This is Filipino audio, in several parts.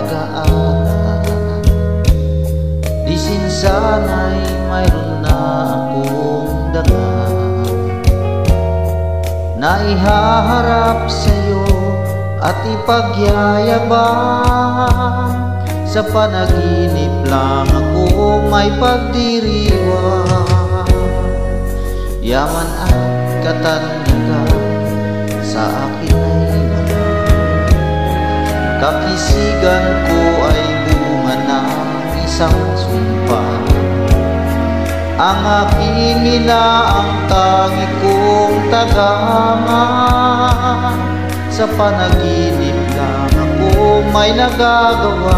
pag-aaral. Di sinsana'y mayroon na akong dala na ihaharap sa'yo at ipagyayabang. Sa panaginip lang ako may pagdiriwang. Yaman at katanyagan sa akin ay wala. Kakisigan ko ay bunga ng isang sumpa. Ang aking ina ang tangi kong tagama. Sa panaginip lang ako may nagagawa.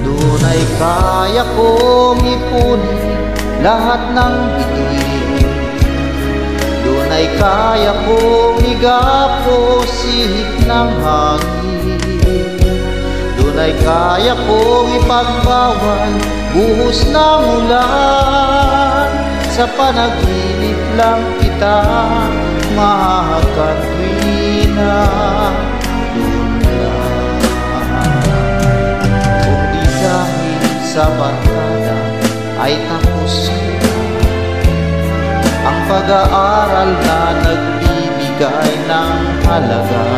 Doon ay kaya kong ipunin lahat ng bituin. Doon ay kaya kong igapo sihip ng hangin. Doon ay kaya kong ipagbawal buhos ng ulan. Sa panaginip lang kita makakatwina. Doon lang. Kung di dahil sa barkada ay tapos na ang pag-aaral na nagbibigay ng halaga.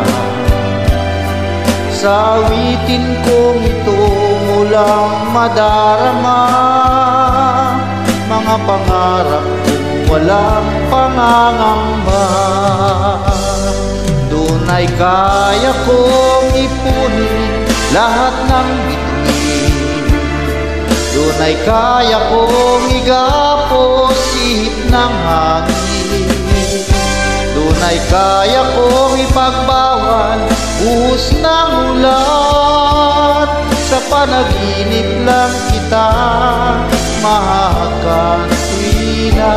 Sa awitin kong ito mulang madarama mga pangarap kong walang pangangamba. Doon ay kaya kong ipunin lahat ng bituin. Doon ay kaya kong igapo sihip ng hangin. Doon ay kaya kong ipagbawal buhos ng ulan. Sa panaginip lang kita makakatwina.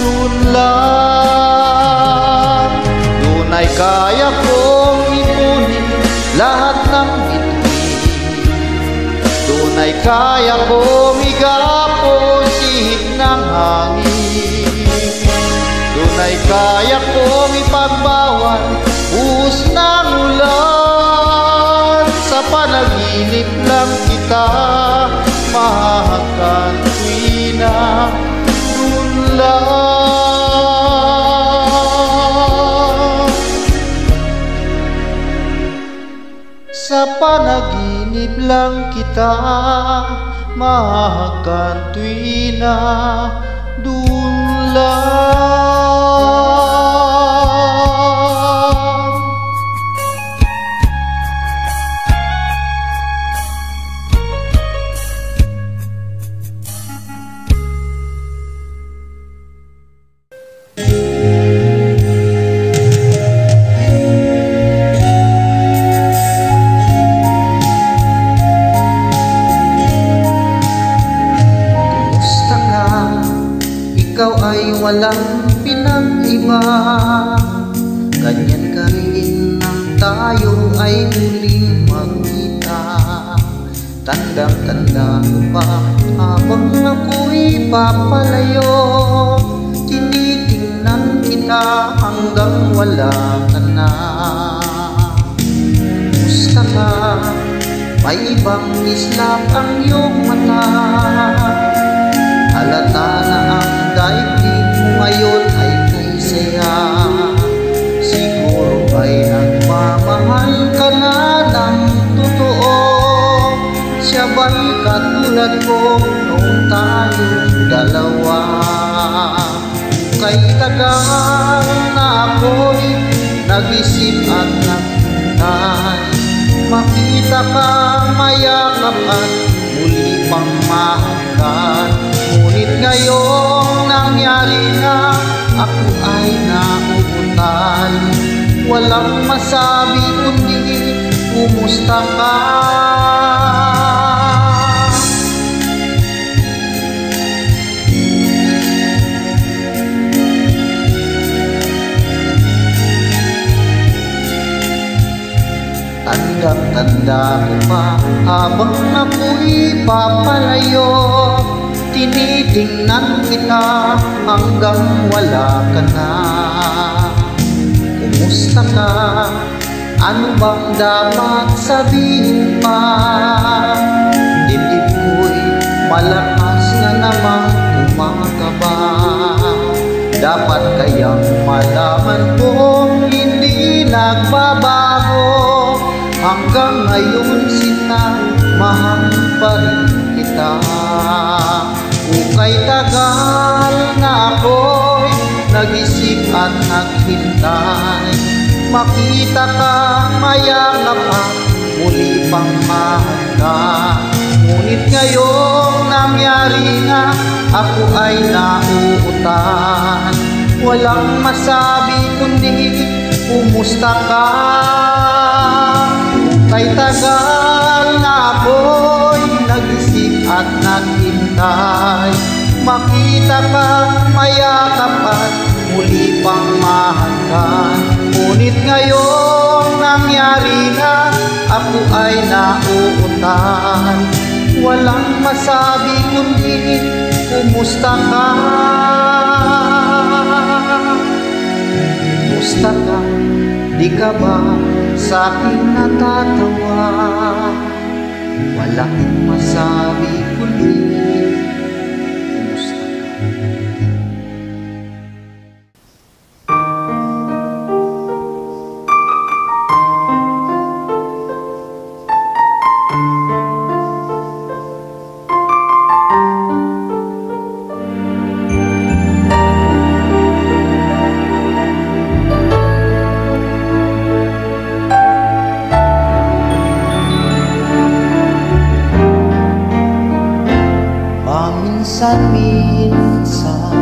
Doon lang. Doon ay kaya kong ipunin lahat ng bituin. Doon ay kaya kong igapo sihip ng hangin. Doon ay kaya kong ipagbawal buhos ng ulan. Sa panaginip lang kita makakatwina. Doon lang. Sa panaginip lang kita makakatwina. Doon lang. Ikaw ay walang pinag-iba. Ganyan ka rin nang tayo ay muling magkita. Tandang-tanda ko pa habang ako'y papalayo. Tinitingnan kita hanggang wala ka na. Musta ka? May ibang islap ang iyong mata. Halata na ang daigdig mo ngayon ay kay saya. Siguro ay nagmamahal ka na ng totoo. Siya ba'y katulad ko noong tayong dalawa? Kay tagal na ako'y nag-isip at nagtay. Makita ka, mayakap at muli pang mahakan. Ngunit ngayong nangyari na, ako ay nauutal. Walang masabi kundi kumusta ka? Tandang-tanda ko pa habang ako'y papalayo. Tinitingnan kita hanggang wala ka na. Kumusta ka? Ano bang dapat sabihin pa? Dibdib ko'y malakas na namang kumakaba. Dapat kayang malaman kong hindi nagbabago. Hanggang ngayon sinamahal pa rin kita. Ukay tagal na ako'y nag-isip at naghintay. Makita ka, mayakap at muli pang mahanda. Ngunit ngayong nangyari na, ako ay nauutan. Walang masabi kundi kumusta ka. Kay tagal na ako'y nag-isip at naghintay. Makita ka, mayakap at muli pang mahanda. Ngunit ngayong nangyari na, ako ay nauutan. Walang masabi kundi kumusta ka. Kumusta ka? Di ka ba sa akin natatawa? Walang masabi kundi kumusta ka. Minsan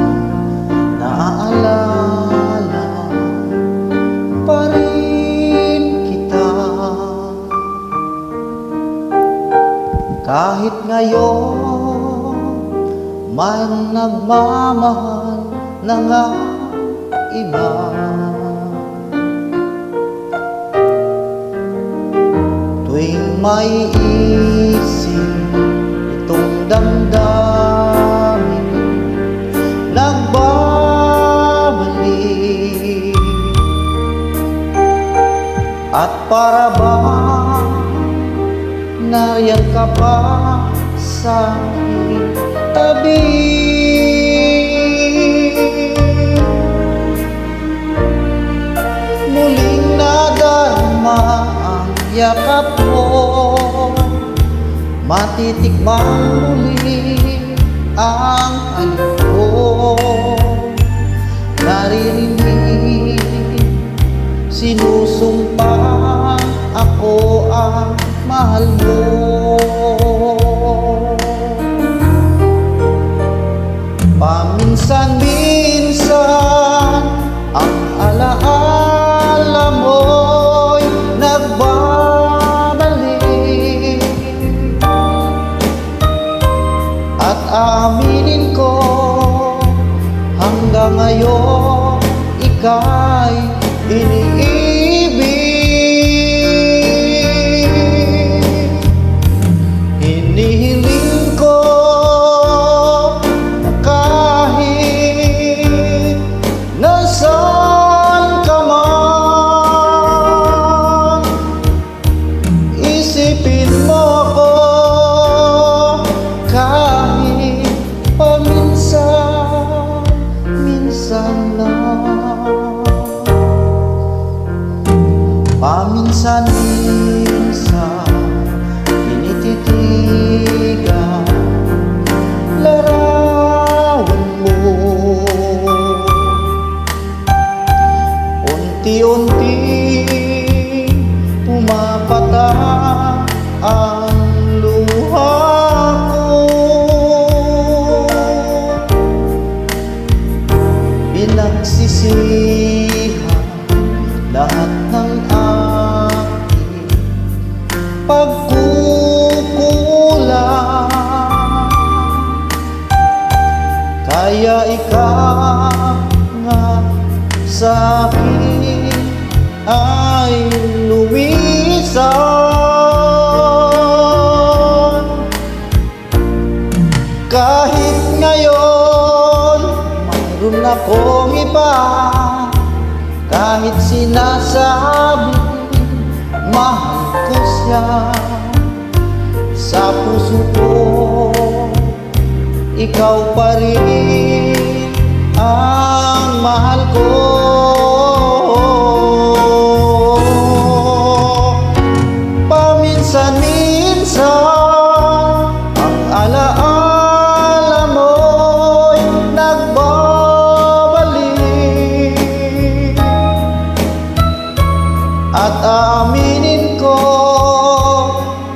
naaalala pa rin kita. Kahit ngayon may nagmamahal na nga iba. Tuwing may isip itong damdamin, nagbabalik. At para bang nariyan ka pa sa aking tabi. Muling nadarama ang yakap mo, matitikmang muli ang halik ko. Naririnig, sinusumpa ako ang mahal mo. Paminsan-minsan ang alaala mo'y nagbabalik. At aminin ko, hanggang ngayon ika'y iniibig. Hinihiling ko na kahit nasaan ka man, isipin mo ako kahit paminsan-minsan lang. Paminsan-minsan tinititigan larawan mo. Unti-unti pumapatak ang luha ko. Pinagsisihan lahat ng aking pagkukulang. Kaya ikaw nga sa akin ay lumisan. Kahit ngayon mayroon akong iba, kahit sinasabi dyan sa puso ko. Ikaw pa rin ang mahal ko. Paminsan-minsan ang alaala mo'y nagbabalik, at aaminin ko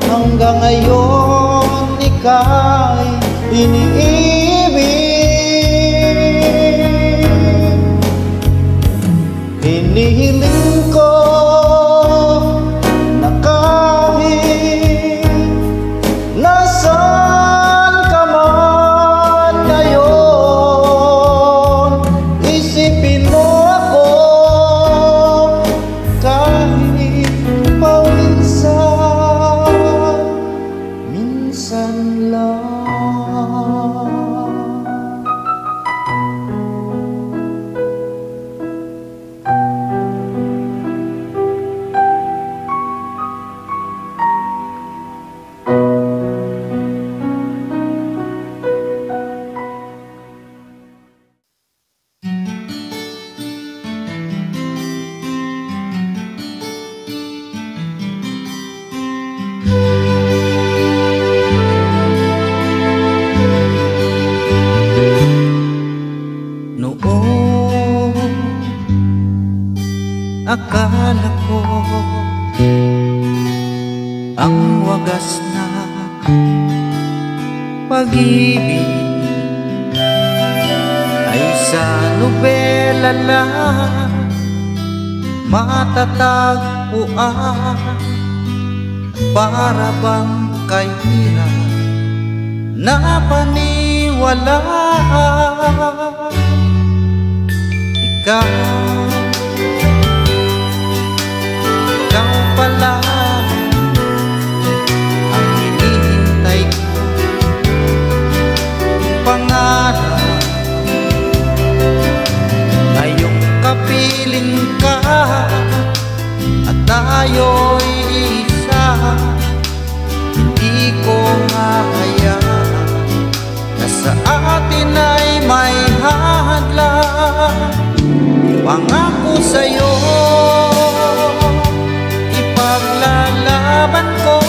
hanggang ngayon ika'y iniibig. Hinihiling ko na kahit nasaan ka man ngayon, isipin mo ako kahit paminsan-minsan lang. Akala ko ang wagas na pag-ibig ay sa nobela lang matatagpuan. Para bang kahirap na paniwalaan, ikaw pala ang hinihintay ko. Pangarap ngayong kapiling ka at tayo'y isa. Hindi ko hahayaan na sa atin ay may hadlang. Pangako sa'yo, paglalaban ko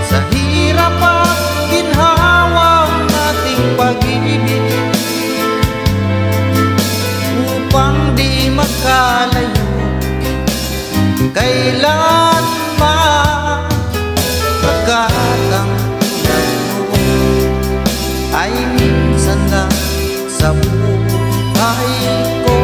sa hirap at ginhawang nating pag-ibig, upang di magkalayo kailanman. Pagkat ang tulad mo ay minsan lang sa buhay ko.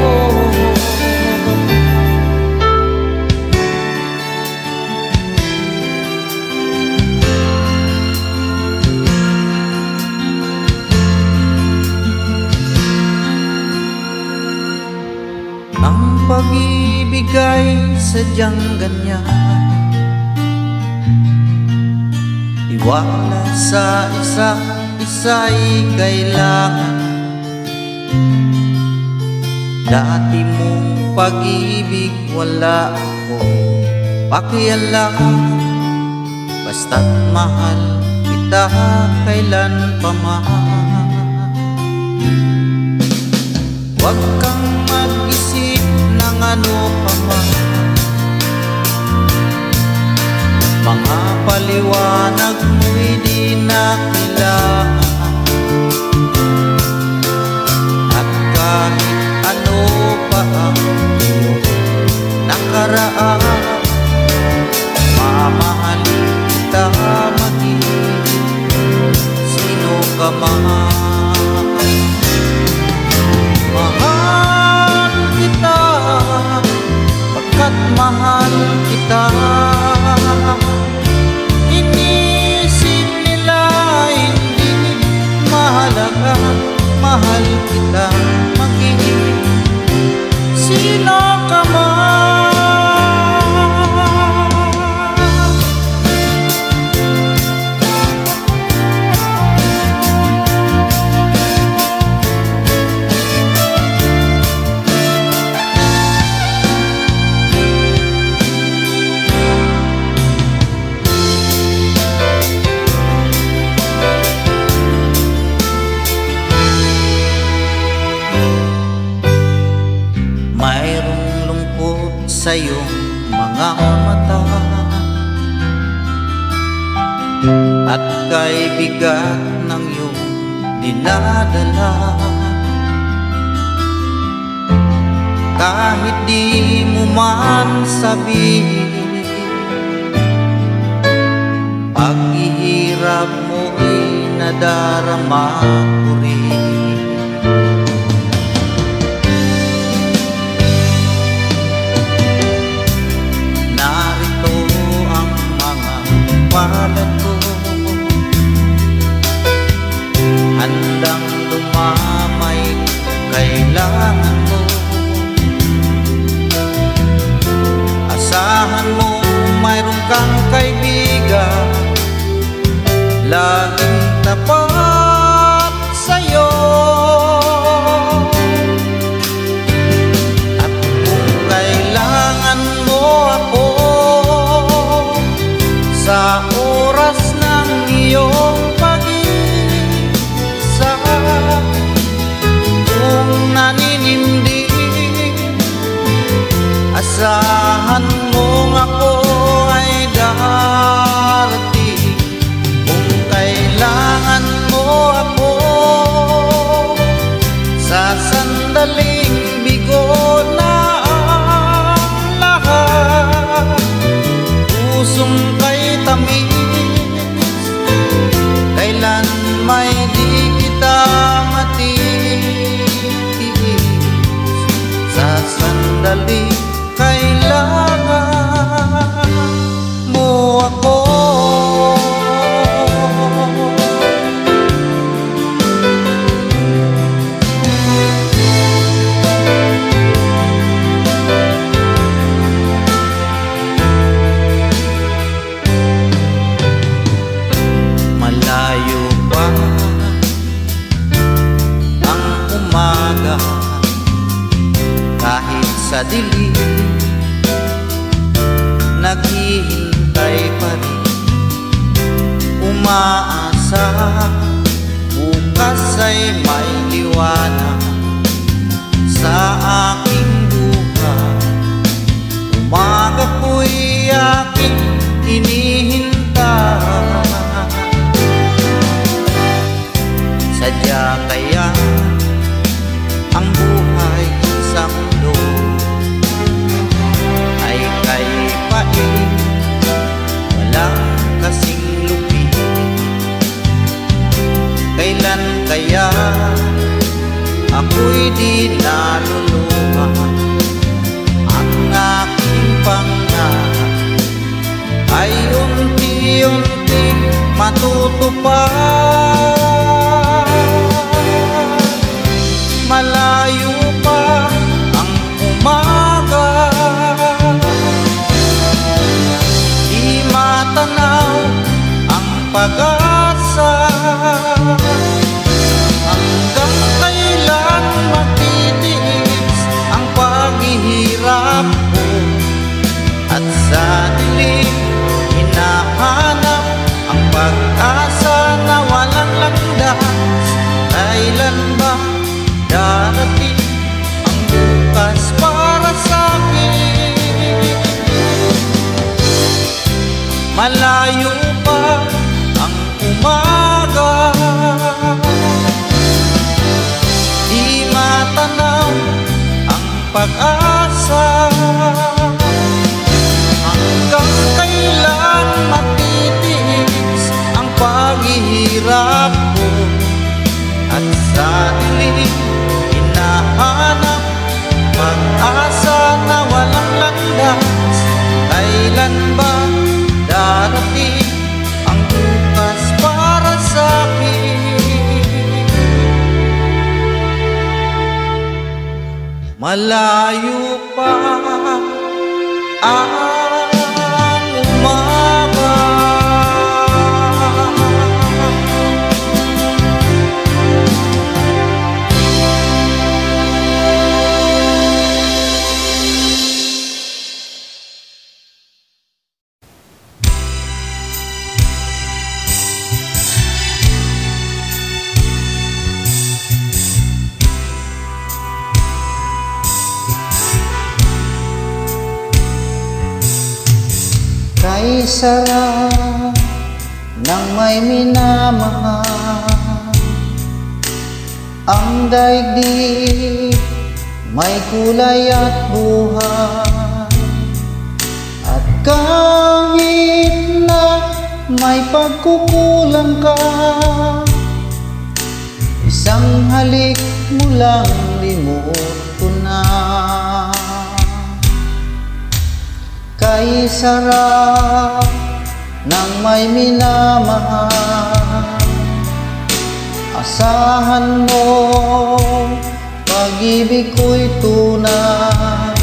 Ang pag-ibig ay sadyang ganyan, tiwala sa isa't isa'y kailangan. Dati mong pag-ibig wala akong pakialam, basta't mahal kita kailan pa man. Huwag kang mag-isip ng ano pa man, mga paliwanag mo'y di na kailangan. At kahit ano pa ang iyong nakaraan, mamahalin kita maging sino ka man. Mahal kita pagkat mahal kita. Inisip nila hindi mahalaga, mahal kita maging sino ka man. mga mata, at kay bigat ng iyong dinadala. Kahit di mo man sabihin, paghihirap mo'y nadarama ko rin. Narito ang mga palad ko, handang dumamay kailangan mo. Asahan mo mayroon kang kaibigan, laging tapat sa'yo. At kung kailangan mo ako sa oras ng iyong pag-isa, kung naninindig, asahan mong ako ay darating. Kung kailangan mo ako sa sandaling bigo na ang lahat, pusong kay tamis, kailan may di kita matitis. Sa sandaling kailangan mo ako. Malayo pa ang umaga, kahit sa dilim naghihintay pa rin, umaasa bukas ay may liwanag sa aking buhay. Umaga ko'y aking hinihintay. Sadya kaya ang buhay sa mundo ay kay pain, walang kasing lupit. Kailan kaya ako'y di naluluha? Ang aking pangarap ay unti-unting matutupad. Malayo pa ang umaga, di matanaw ang pag-asa. Hanggang kailan matitiis ang paghihirap ko, at sa dilim hinahanap ang pag-asa na walang landas. Kailan ba darating ang bukas para sa'kin? Malayo pa ang umaga, di matanaw ang pag-asa. Hanggang kailan matitiis ang paghihirap ko, at sa dilim hinahanap pag-asa na walang landas. Kailan ba darating ang bukas para sa'kin? Malayo pa ang umaga. Kay sarap ng may minamahal, ang daigdig may kulay at buhay. At kahit na may pagkukulang ka, isang halik mo lang limot ko na. Kay sarap ng may minamahal, asahan mo pag-ibig ko'y tunay.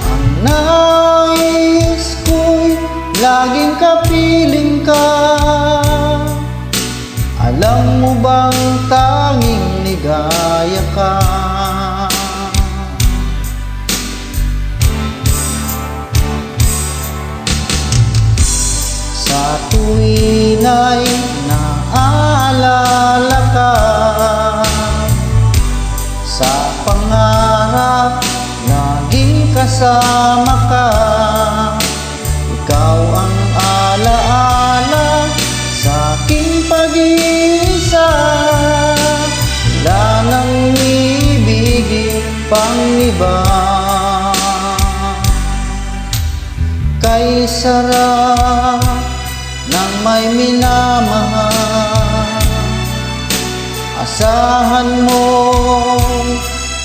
Ang nais ko'y laging kapiling ka. Alam mo bang tanging ligaya ka? Sa tuwin ay naaalala ka, sa pangarap laging kasama ka. Ikaw ang alaala sa aking pag-iisa. Wala nang ibigin pang iba. Kay sarap ng may minamahal, asahan mo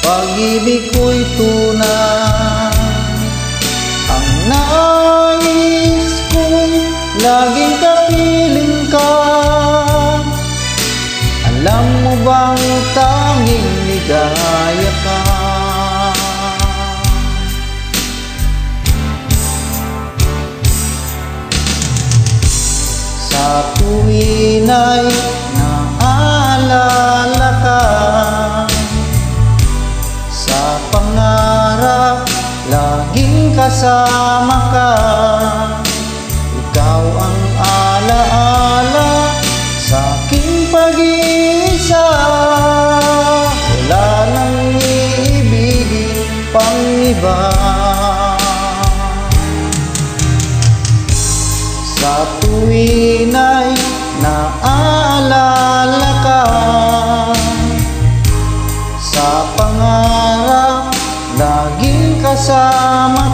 pag-ibig ko'y tunay. Ang nais ko'y laging kapiling ka. Alam mo bang tanging ligaya ka? Sa tuwin ay naaalala ka, sa pangarap laging kasama ka. Ikaw ang alaala sa aking pag-iisa. Wala nang iibigin pang iba. Sa tuwin ay naaalala ka, sa pangarap laging kasama